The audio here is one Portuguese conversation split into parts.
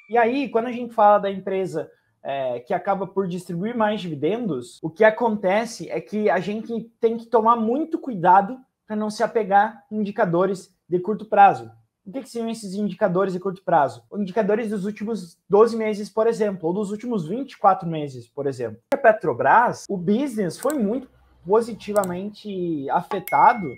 E aí, quando a gente fala da empresa que acaba por distribuir mais dividendos, o que acontece é que a gente tem que tomar muito cuidado para não se apegar em indicadores de curto prazo. O que são esses indicadores de curto prazo? Indicadores dos últimos 12 meses, por exemplo, ou dos últimos 24 meses, por exemplo. A Petrobras, o business foi muito positivamente afetado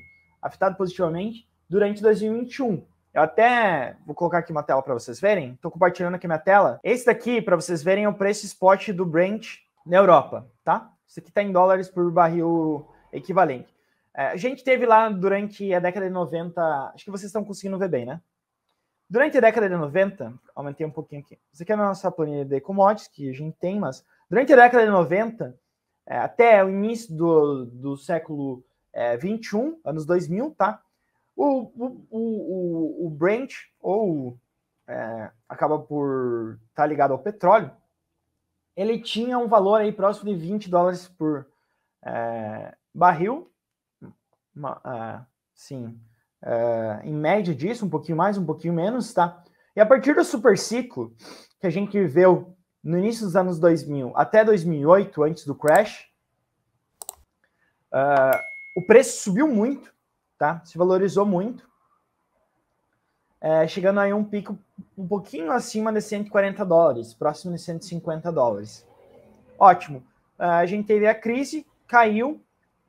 positivamente durante 2021. Eu até vou colocar aqui uma tela para vocês verem. Estou compartilhando aqui minha tela. Esse daqui, para vocês verem, é o preço spot do Brent na Europa, tá? Isso aqui está em dólares por barril equivalente. A gente teve lá durante a década de 90, acho que vocês estão conseguindo ver bem, né? Durante a década de 90, aumentei um pouquinho aqui. Isso aqui é a nossa planilha de commodities, que a gente tem, mas durante a década de 90, até o início do século 21, anos 2000, tá? O Brent, ou acaba por estar ligado ao petróleo, ele tinha um valor aí próximo de 20 dólares por barril, sim, em média disso, um pouquinho mais, um pouquinho menos, tá? E a partir do super ciclo que a gente viveu no início dos anos 2000 até 2008, antes do crash, o preço subiu muito, tá? Se valorizou muito, chegando aí a um pico um pouquinho acima de 140 dólares, próximo de 150 dólares. Ótimo. A gente teve a crise, caiu,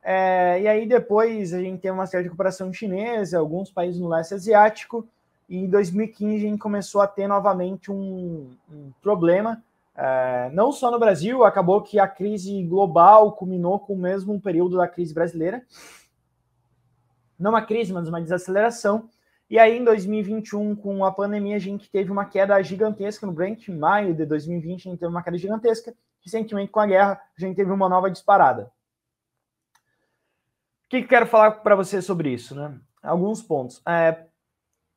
e aí depois a gente teve uma certa recuperação chinesa, alguns países no leste asiático, e em 2015 a gente começou a ter novamente um problema, não só no Brasil, acabou que a crise global culminou com o mesmo período da crise brasileira. Não uma crise, mas uma desaceleração. E aí, em 2021, com a pandemia, a gente teve uma queda gigantesca no Brent. Em maio de 2020, a gente teve uma queda gigantesca. Recentemente, com a guerra, a gente teve uma nova disparada. O que eu quero falar para você sobre isso, né? Alguns pontos.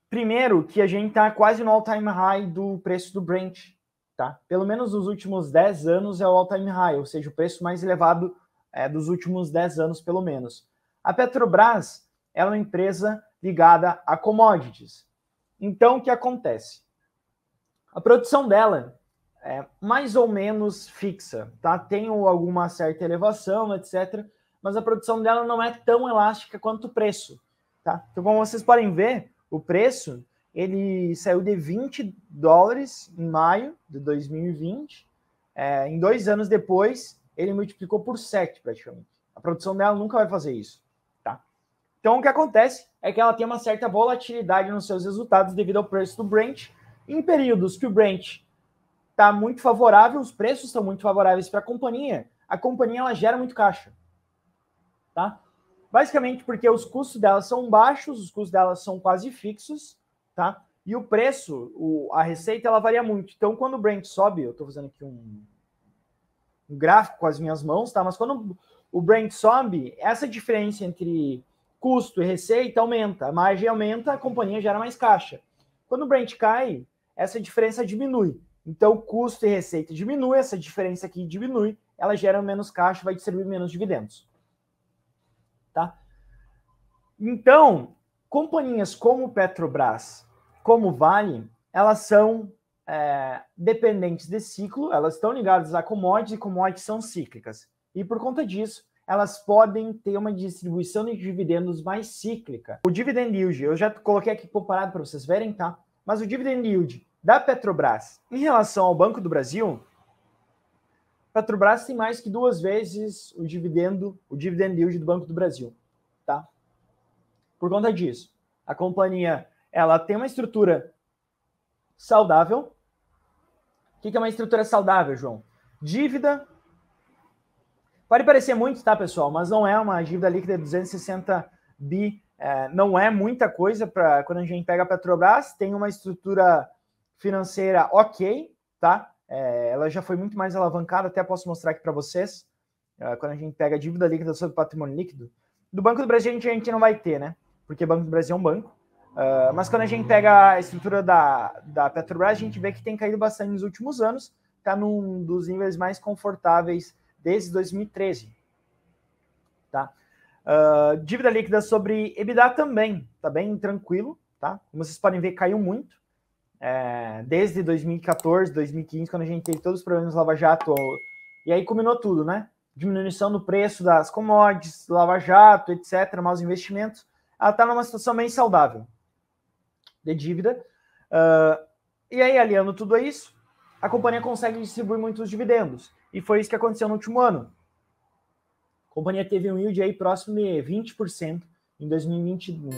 Primeiro, que a gente está quase no all-time high do preço do Brent. Tá? Pelo menos nos últimos 10 anos é o all-time high, ou seja, o preço mais elevado dos últimos 10 anos, pelo menos. A Petrobras é uma empresa ligada a commodities. Então, o que acontece? A produção dela é mais ou menos fixa, tá? Tem alguma certa elevação, etc., mas a produção dela não é tão elástica quanto o preço, tá? Então, como vocês podem ver, o preço, ele saiu de 20 dólares em maio de 2020, em 2 anos depois, ele multiplicou por 7 praticamente. A produção dela nunca vai fazer isso. Então, o que acontece é que ela tem uma certa volatilidade nos seus resultados devido ao preço do Brent. Em períodos que o Brent está muito favorável, os preços estão muito favoráveis para a companhia ela gera muito caixa. Tá? Basicamente porque os custos dela são baixos, os custos dela são quase fixos, tá? E o preço, a receita, ela varia muito. Então, quando o Brent sobe, eu estou fazendo aqui um gráfico com as minhas mãos, tá? Mas quando o Brent sobe, essa diferença entre custo e receita aumenta, a margem aumenta, a companhia gera mais caixa. Quando o Brent cai, essa diferença diminui. Então, custo e receita diminui, essa diferença aqui diminui, ela gera menos caixa, vai distribuir menos dividendos. Tá? Então, companhias como Petrobras, como Vale, elas são dependentes de ciclo, elas estão ligadas a commodities, e commodities são cíclicas. E por conta disso, elas podem ter uma distribuição de dividendos mais cíclica. O dividend yield, eu já coloquei aqui comparado para vocês verem, tá? Mas o dividend yield da Petrobras em relação ao Banco do Brasil, a Petrobras tem mais que 2 vezes o dividend yield do Banco do Brasil, tá? Por conta disso, a companhia ela tem uma estrutura saudável. O que é uma estrutura saudável, João? Dívida. Pode parecer muito, tá, pessoal? Mas não é uma dívida líquida de 260 bi. Não é muita coisa para quando a gente pega a Petrobras. Tem uma estrutura financeira ok, tá? Ela já foi muito mais alavancada. Até posso mostrar aqui para vocês. Quando a gente pega a dívida líquida sobre patrimônio líquido. Do Banco do Brasil a gente não vai ter, né? Porque o Banco do Brasil é um banco. Mas quando a gente pega a estrutura da Petrobras, a gente vê que tem caído bastante nos últimos anos, está num dos níveis mais confortáveis desde 2013. Tá? Dívida líquida sobre EBITDA também, está bem tranquilo. Tá? Como vocês podem ver, caiu muito. desde 2014, 2015, quando a gente teve todos os problemas Lava Jato, e aí combinou tudo, né? Diminuição do preço das commodities, Lava Jato, etc., maus investimentos, ela está numa situação bem saudável de dívida. E aí, aliando tudo a isso, a companhia consegue distribuir muitos dividendos. E foi isso que aconteceu no último ano. A companhia teve um yield aí próximo de 20% em 2021.